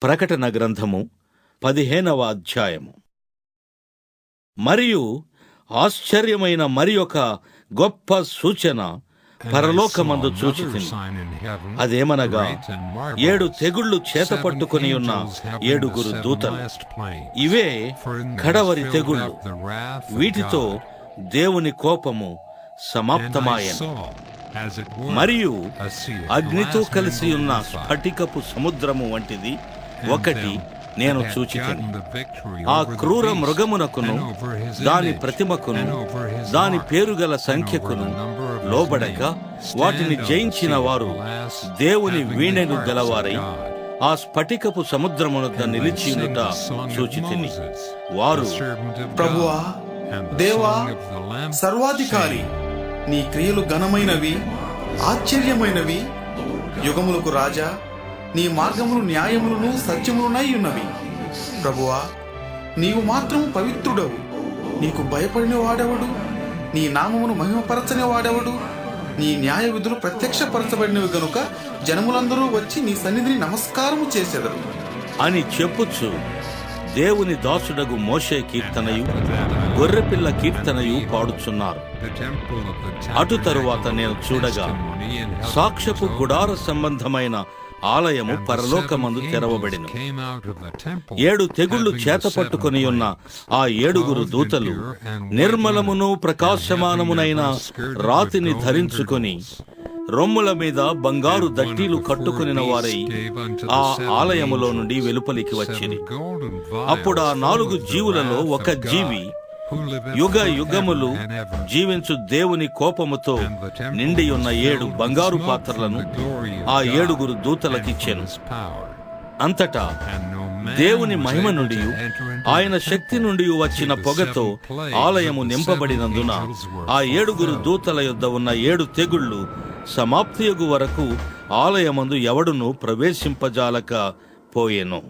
ప్రకటన గ్రంథము 15వ అధ్యాయము. మరియు ఆశ్చర్యమైన మరి ఒక గొప్ప సూచన పరలోకమందు చూచితిని. అదేమనగా 7 తెగుళ్లు చేతపట్టుకుని ఉన్న 7 దూతలు. ఇవే కడవరి తెగుళ్లు. వీటితో దేవుని కోపము సమాప్తమాయెను. మరియు అగ్నితో కలిసి ఉన్న స్ఫటికపు సముద్రము వంటిది ఒకటి నేను చూచితిని. ఆ క్రూర మృగమునకును దాని ప్రతిమకును దాని పేరుగల సంఖ్యకును లోబడక వాటిని జయించిన వారు దేవుని వీణెను గలవారై ఆ స్ఫటికపు సముద్రమునొద్ద నిలిచియుండుట చూచితిని. వారు, ప్రభువా, దేవా, సర్వాధికారి, నీ క్రియలు ఘనమైనవి, ఆశ్చర్యమైనవి. యుగములకు రాజా, నీ మార్గములు న్యాయములను సత్యములునై ఉన్నవి. ప్రభువా, నీవు మాత్రము పవిత్రుడవు. నీకు భయపడిన వాడెవడు? నీ నామమును మహిమపరచని వాడెవడు? నీ న్యాయ విధులు ప్రత్యక్షపరచబడినవి గనుక జనములందరూ వచ్చి నీ సన్నిధిని నమస్కారము చేసెదరు అని చెప్పుచు దేవుని దాసుడగు మోషే కీర్తనయు గొర్రెపిల్ల కీర్తనయు పాడుచున్నారు. అటు తరువాత నేను చూడగా సాక్ష్యపు గుడార సంబంధమైన ఆలయము పరలోకమందు తెరవబడిను. 7 తెగుళ్లు చేతపట్టుకుని ఉన్న ఆ 7 దూతలు నిర్మలమును ప్రకాశమానమునైన రాతిని ధరించుకొని రొమ్ముల మీద బంగారు దట్టీలు కట్టుకుని వారై ఆ ఆలయములో నుండి వెలుపలికి వచ్చిరి. అప్పుడు ఆ 4 జీవులలో ఒక జీవి యుగ యుగములు జీవించు దేవుని కోపముతో నిండి ఉన్న 7 బంగారు పాత్రలను ఆ 7 దూతలకిచ్చెను. అంతటా దేవుని మహిమ నుండి ఆయన శక్తి నుండి వచ్చిన పొగతో ఆలయము నింపబడినందున ఆ 7 దూతల యొద్ద ఉన్న 7 తెగుళ్లు సమాప్తియగు వరకు ఆలయమందు ఎవడును ప్రవేశింపజాలక పోయెను.